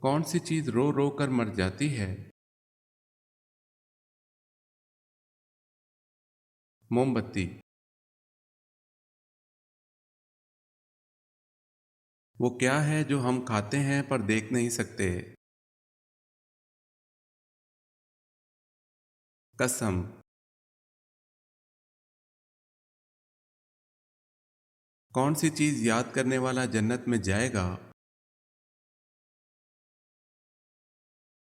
کون سی چیز رو رو کر مر جاتی ہے؟ موم بتی۔ وہ کیا ہے جو ہم کھاتے ہیں پر دیکھ نہیں سکتے؟ قسم۔ کون سی چیز یاد کرنے والا جنت میں جائے گا؟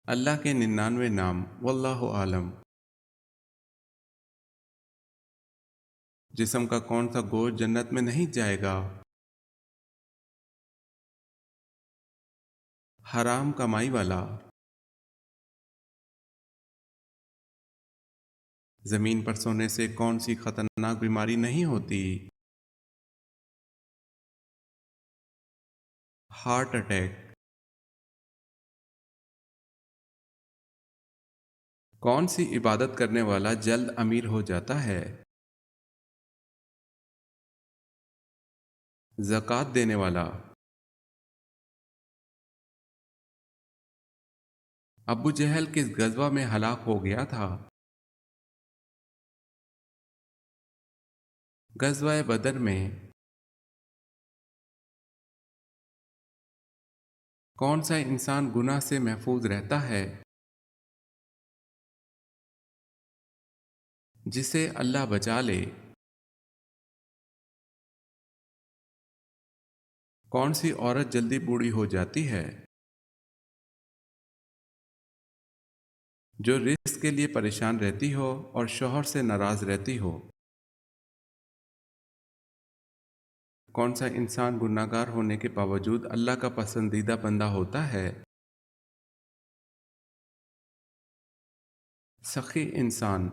اللہ کے 99 نام، واللہ عالم۔ جسم کا کون سا گوشت جنت میں نہیں جائے گا؟ حرام کمائی والا۔ زمین پر سونے سے کون سی خطرناک بیماری نہیں ہوتی؟ Heart attack. کون سی عبادت کرنے والا جلد امیر ہو جاتا ہے؟ زکوٰۃ دینے والا۔ ابو جہل کس غزوہ میں ہلاک ہو گیا تھا؟ غزوہ بدر میں۔ کون سا انسان گناہ سے محفوظ رہتا ہے؟ جسے اللہ بچا لے۔ کون سی عورت جلدی بوڑھی ہو جاتی ہے؟ جو رزق کے لیے پریشان رہتی ہو اور شوہر سے ناراض رہتی ہو۔ کون سا انسان گناہ گار ہونے کے باوجود اللہ کا پسندیدہ بندہ ہوتا ہے؟ سخی انسان۔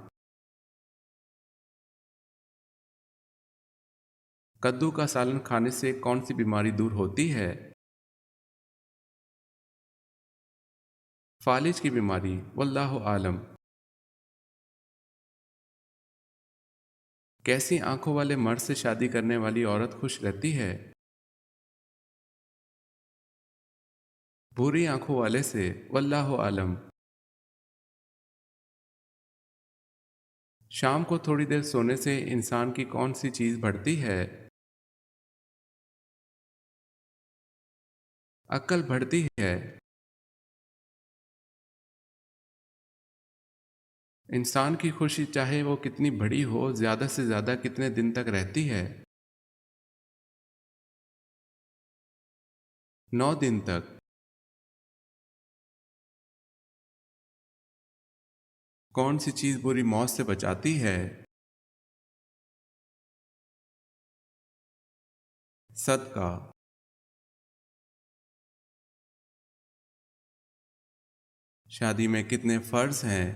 کدو کا سالن کھانے سے کون سی بیماری دور ہوتی ہے؟ فالج کی بیماری، واللہ عالم۔ کیسی آنکھوں والے مرد سے شادی کرنے والی عورت خوش رہتی ہے؟ بھوری آنکھوں والے سے، واللہ عالم۔ شام کو تھوڑی دیر سونے سے انسان کی کون سی چیز بڑھتی ہے؟ عقل بڑھتی ہے۔ انسان کی خوشی چاہے وہ کتنی بڑی ہو، زیادہ سے زیادہ کتنے دن تک رہتی ہے؟ 9 دن تک۔ کون سی چیز بری موت سے بچاتی ہے؟ صدقہ۔ شادی میں کتنے فرض ہیں؟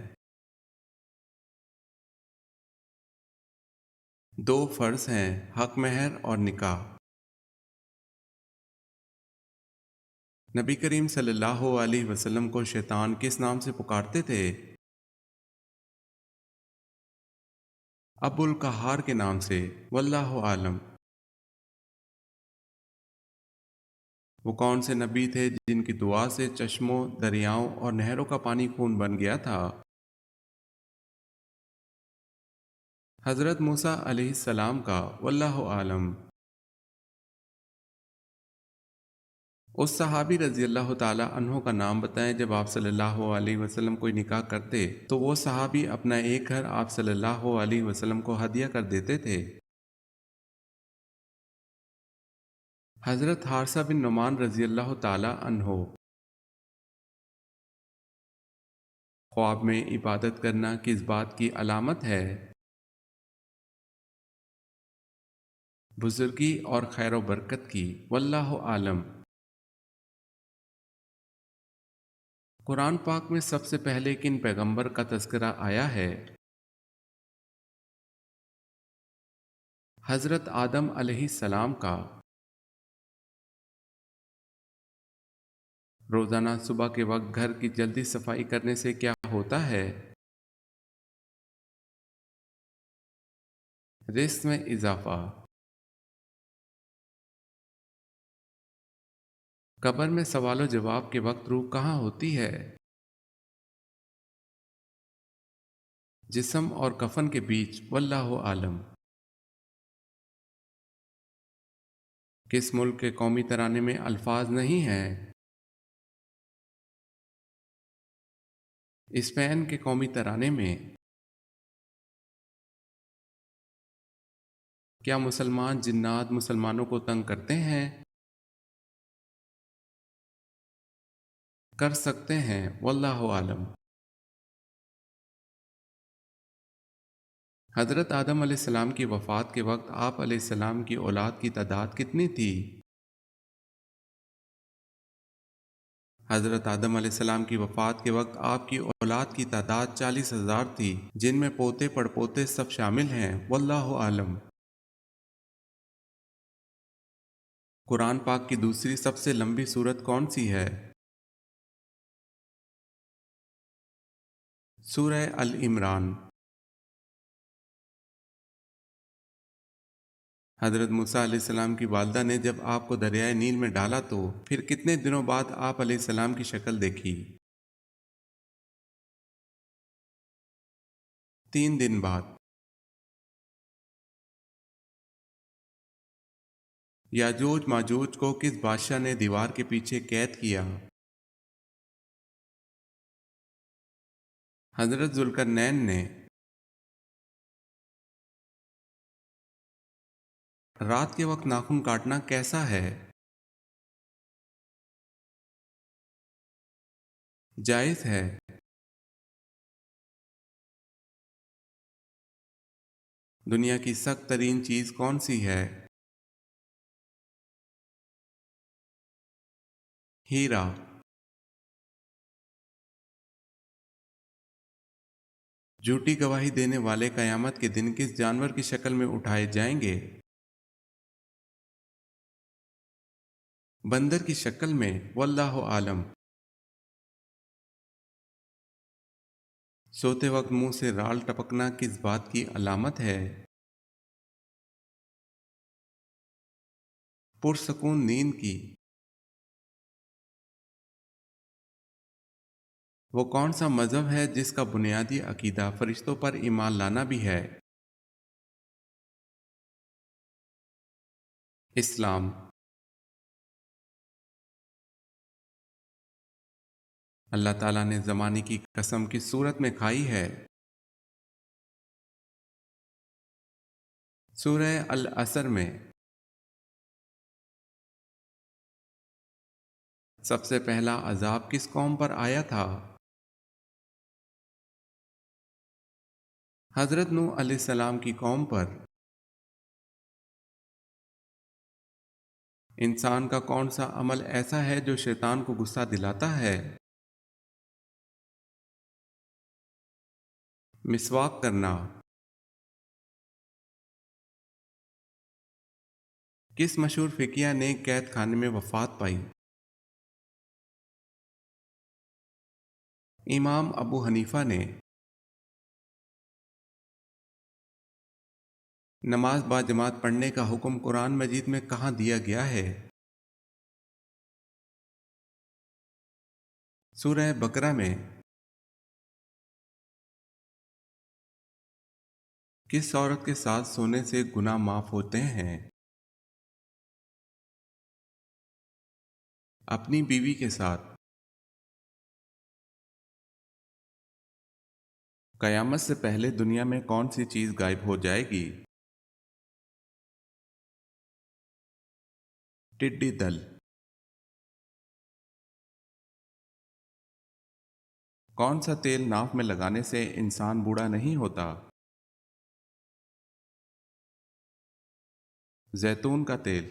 2 فرض ہیں، حق مہر اور نکاح۔ نبی کریم صلی اللہ علیہ وسلم کو شیطان کس نام سے پکارتے تھے؟ ابو القہار کے نام سے، واللہ عالم۔ وہ کون سے نبی تھے جن کی دعا سے چشموں، دریاؤں اور نہروں کا پانی خون بن گیا تھا؟ حضرت موسیٰ علیہ السلام کا، واللہ عالم۔ اس صحابی رضی اللہ تعالی عنہ کا نام بتائیں جب آپ صلی اللہ علیہ وسلم کوئی نکاح کرتے تو وہ صحابی اپنا ایک گھر آپ صلی اللہ علیہ وسلم کو ہدیہ کر دیتے تھے۔ حضرت حارثہ بن نعمان رضی اللہ تعالی عنہ۔ خواب میں عبادت کرنا کس بات کی علامت ہے؟ بزرگی اور خیر و برکت کی، واللہ عالم۔ قرآن پاک میں سب سے پہلے کن پیغمبر کا تذکرہ آیا ہے؟ حضرت آدم علیہ السلام کا۔ روزانہ صبح کے وقت گھر کی جلدی صفائی کرنے سے کیا ہوتا ہے؟ رزق میں اضافہ۔ قبر میں سوال و جواب کے وقت روح کہاں ہوتی ہے؟ جسم اور کفن کے بیچ، واللہ عالم۔ کس ملک کے قومی ترانے میں الفاظ نہیں ہیں؟ اسپین کے قومی ترانے میں۔ کیا مسلمان جنات مسلمانوں کو تنگ کرتے ہیں؟ کر سکتے ہیں، واللہ عالم۔ حضرت آدم علیہ السلام کی وفات کے وقت آپ علیہ السلام کی اولاد کی تعداد کتنی تھی؟ حضرت آدم علیہ السلام کی وفات کے وقت آپ کی اولاد کی تعداد 40,000 تھی، جن میں پوتے پڑپوتے سب شامل ہیں، واللہ عالم۔ قرآن پاک کی دوسری سب سے لمبی سورت کون سی ہے؟ سورہ ال عمران۔ حضرت موسیٰ علیہ السلام کی والدہ نے جب آپ کو دریائے نیل میں ڈالا تو پھر کتنے دنوں بعد آپ علیہ السلام کی شکل دیکھی؟ 3 دن بعد۔ یاجوج ماجوج کو کس بادشاہ نے دیوار کے پیچھے قید کیا؟ حضرت ذوالقرنین نے۔ رات کے وقت ناخن کاٹنا کیسا ہے؟ جائز ہے۔ دنیا کی سخت ترین چیز کون سی ہے؟ ہیرا۔ جھوٹی گواہی دینے والے قیامت کے دن کس جانور کی شکل میں اٹھائے جائیں گے؟ بندر کی شکل میں، واللہ عالم۔ سوتے وقت منہ سے رال ٹپکنا کس بات کی علامت ہے؟ پرسکون نیند کی۔ وہ کون سا مذہب ہے جس کا بنیادی عقیدہ فرشتوں پر ایمان لانا بھی ہے؟ اسلام۔ اللہ تعالیٰ نے زمانے کی قسم کس صورت میں کھائی ہے؟ سورہ العصر میں۔ سب سے پہلا عذاب کس قوم پر آیا تھا؟ حضرت نوح علیہ السلام کی قوم پر۔ انسان کا کون سا عمل ایسا ہے جو شیطان کو غصہ دلاتا ہے؟ مسواک کرنا۔ کس مشہور فقیہ نے قید خانے میں وفات پائی؟ امام ابو حنیفہ نے۔ نماز با جماعت پڑھنے کا حکم قرآن مجید میں کہاں دیا گیا ہے؟ سورہ بقرہ میں۔ کس عورت کے ساتھ سونے سے گناہ معاف ہوتے ہیں؟ اپنی بیوی کے ساتھ۔ قیامت سے پہلے دنیا میں کون سی چیز غائب ہو جائے گی؟ ٹڈی دل۔ کون سا تیل ناف میں لگانے سے انسان بوڑھا نہیں ہوتا؟ زیتون کا تیل۔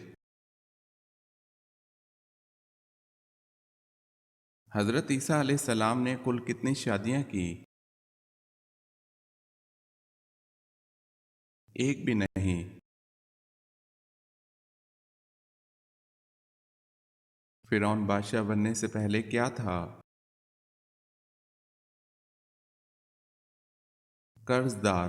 حضرت عیسیٰ علیہ السلام نے کل کتنی شادیاں کی؟ ایک بھی نہیں۔ فرعون بادشاہ بننے سے پہلے کیا تھا؟ قرض دار۔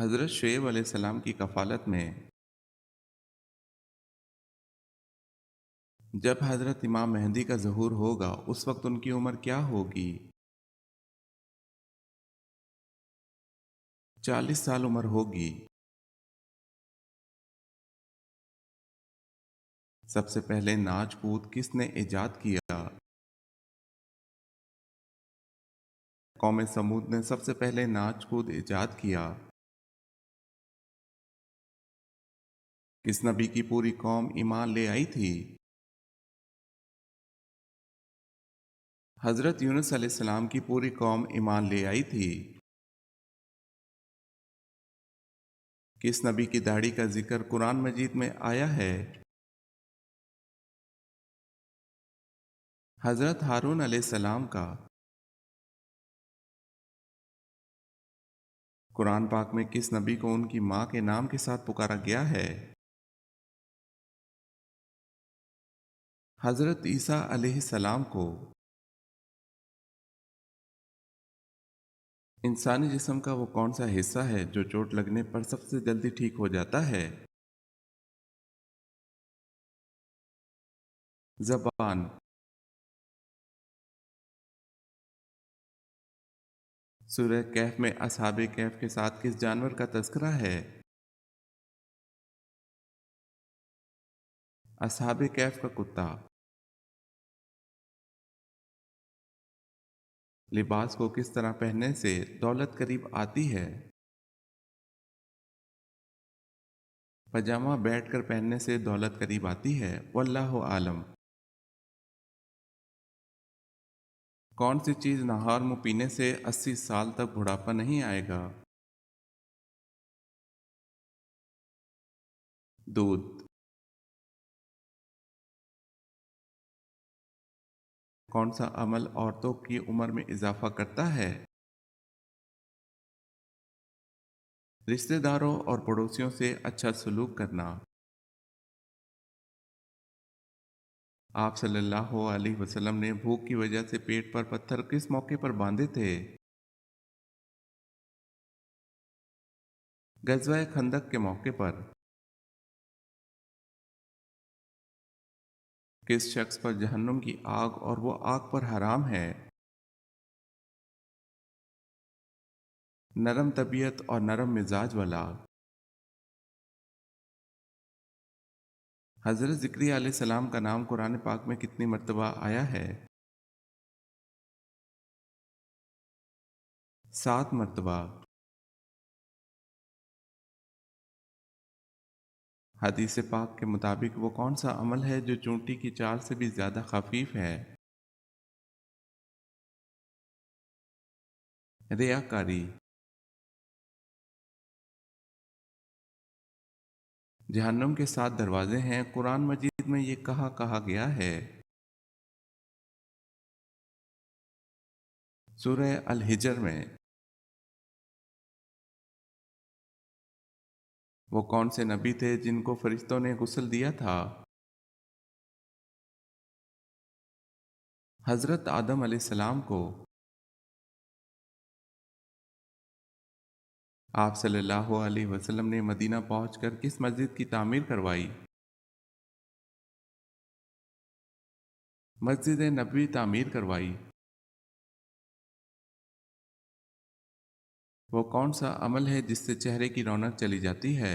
حضرت شعیب علیہ السلام کی کفالت میں جب حضرت امام مہدی کا ظہور ہوگا اس وقت ان کی عمر کیا ہوگی؟ 40 سال عمر ہوگی۔ سب سے پہلے ناچ کود کس نے ایجاد کیا؟ قوم سمود نے سب سے پہلے ناچ کود ایجاد کیا۔ کس نبی کی پوری قوم ایمان لے آئی تھی؟ حضرت یونس علیہ السلام کی پوری قوم ایمان لے آئی تھی۔ کس نبی کی داڑھی کا ذکر قرآن مجید میں آیا ہے؟ حضرت ہارون علیہ السلام کا۔ قرآن پاک میں کس نبی کو ان کی ماں کے نام کے ساتھ پکارا گیا ہے؟ حضرت عیسیٰ علیہ السلام کو۔ انسانی جسم کا وہ کون سا حصہ ہے جو چوٹ لگنے پر سب سے جلدی ٹھیک ہو جاتا ہے؟ زبان۔ سورہ کہف میں اصحاب کہف کے ساتھ کس جانور کا تذکرہ ہے؟ اصحاب کہف کا کتا۔ لباس کو کس طرح پہننے سے دولت قریب آتی ہے؟ پاجامہ بیٹھ کر پہننے سے دولت قریب آتی ہے، واللہ عالم۔ کون سی چیز نہار منہ پینے سے 80 سال تک بڑھاپا نہیں آئے گا؟ دودھ۔ کون سا عمل عورتوں کی عمر میں اضافہ کرتا ہے؟ رشتہ داروں اور پڑوسیوں سے اچھا سلوک کرنا۔ آپ صلی اللہ علیہ وسلم نے بھوک کی وجہ سے پیٹ پر پتھر کس موقع پر باندھے تھے؟ غزوہ خندق کے موقع پر۔ کس شخص پر جہنم کی آگ اور وہ آگ پر حرام ہے؟ نرم طبیعت اور نرم مزاج والا۔ حضرت زکریا علیہ السلام کا نام قرآن پاک میں کتنی مرتبہ آیا ہے؟ 7 مرتبہ۔ حدیث پاک کے مطابق وہ کون سا عمل ہے جو چونٹی کی چال سے بھی زیادہ خفیف ہے؟ ریاکاری۔ جہنم کے 7 دروازے ہیں، قرآن مجید میں یہ کہا گیا ہے؟ سورہ الحجر میں۔ وہ کون سے نبی تھے جن کو فرشتوں نے غسل دیا تھا؟ حضرت آدم علیہ السلام کو۔ آپ صلی اللہ علیہ وسلم نے مدینہ پہنچ کر کس مسجد کی تعمیر کروائی؟ مسجد نبوی تعمیر کروائی۔ وہ کون سا عمل ہے جس سے چہرے کی رونق چلی جاتی ہے؟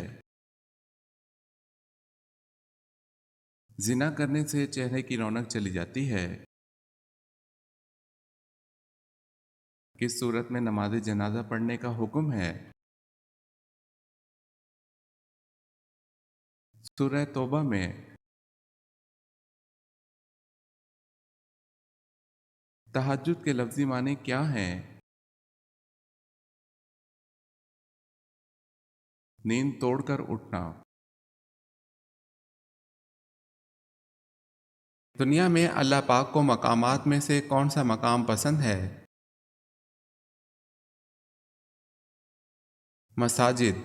زنا کرنے سے چہرے کی رونق چلی جاتی ہے۔ کس صورت میں نماز جنازہ پڑھنے کا حکم ہے؟ سورہ توبہ میں۔ تہجد کے لفظی معنی کیا ہیں؟ نیند توڑ کر اٹھنا۔ دنیا میں اللہ پاک کو مقامات میں سے کون سا مقام پسند ہے؟ مساجد۔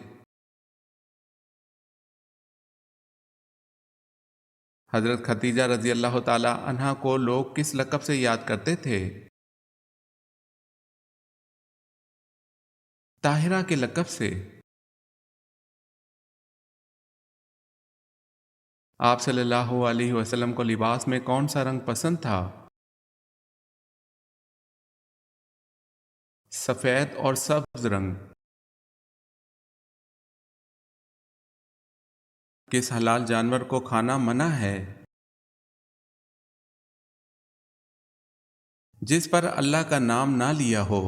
حضرت خدیجہ رضی اللہ تعالی عنہا کو لوگ کس لقب سے یاد کرتے تھے؟ طاہرہ کے لقب سے۔ آپ صلی اللہ علیہ وسلم کو لباس میں کون سا رنگ پسند تھا؟ سفید اور سبز رنگ۔ کس حلال جانور کو کھانا منع ہے؟ جس پر اللہ کا نام نہ لیا ہو۔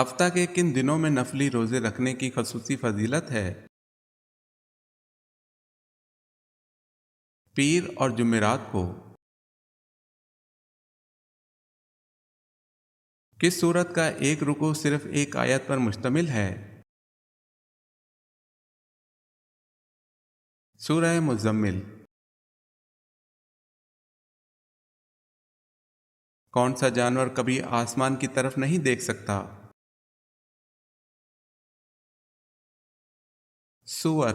ہفتہ کے کن دنوں میں نفلی روزے رکھنے کی خصوصی فضیلت ہے؟ پیر اور جمعرات کو۔ کس سورت کا ایک رکوع صرف ایک آیت پر مشتمل ہے؟ سورہ مزمل۔ کون سا جانور کبھی آسمان کی طرف نہیں دیکھ سکتا؟ سور۔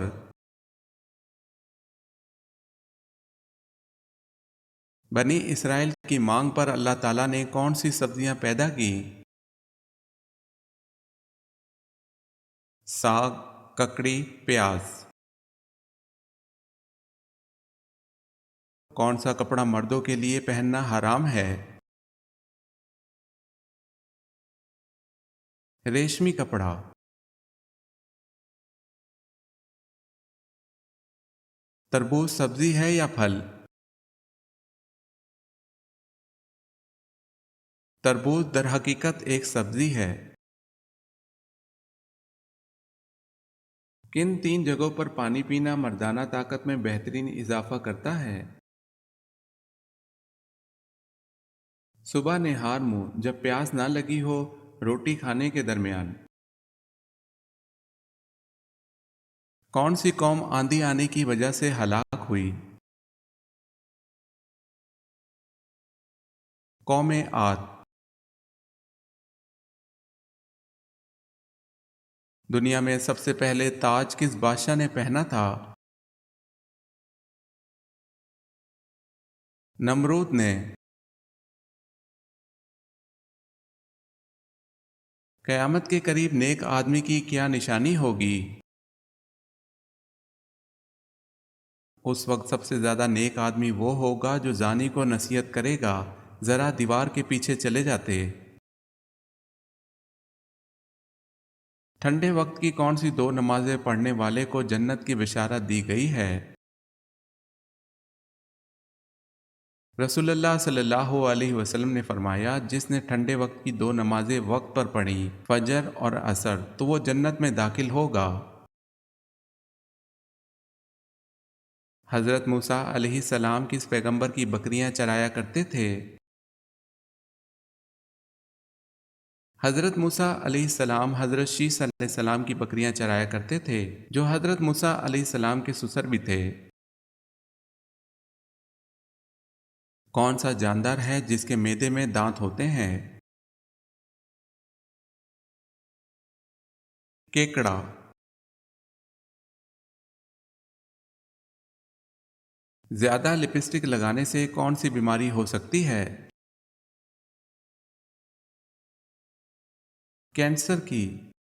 بنی اسرائیل کی مانگ پر اللہ تعالیٰ نے کون سی سبزیاں پیدا کی؟ ساگ، ککڑی، پیاز۔ کون سا کپڑا مردوں کے لیے پہننا حرام ہے؟ ریشمی کپڑا۔ تربوز سبزی ہے یا پھل؟ تربوز در حقیقت ایک سبزی ہے۔ کن تین جگہوں پر پانی پینا مردانہ طاقت میں بہترین اضافہ کرتا ہے؟ صبح نہار منہ جب پیاس نہ لگی ہو، روٹی کھانے کے درمیان۔ کون سی قوم آندھی آنے کی وجہ سے ہلاک ہوئی؟ قوم عاد۔ دنیا میں سب سے پہلے تاج کس بادشاہ نے پہنا تھا؟ نمرود نے۔ قیامت کے قریب نیک آدمی کی کیا نشانی ہوگی؟ اس وقت سب سے زیادہ نیک آدمی وہ ہوگا جو زانی کو نصیحت کرے گا، ذرا دیوار کے پیچھے چلے جاتے۔ ٹھنڈے وقت کی کون سی دو نمازیں پڑھنے والے کو جنت کی بشارت دی گئی ہے؟ رسول اللہ صلی اللہ علیہ وسلم نے فرمایا، جس نے ٹھنڈے وقت کی دو نمازیں وقت پر پڑھی، فجر اور عصر، تو وہ جنت میں داخل ہوگا۔ حضرت موسیٰ علیہ السلام کس پیغمبر کی بکریاں چرایا کرتے تھے؟ حضرت موسیٰ علیہ السلام حضرت شیس علیہ السلام کی بکریاں چرایا کرتے تھے، جو حضرت موسیٰ علیہ السلام کے سسر بھی تھے۔ کون سا جاندار ہے جس کے معدے میں دانت ہوتے ہیں؟ کیکڑا۔ زیادہ لپسٹک لگانے سے کون سی بیماری ہو سکتی ہے؟ کینسر کی۔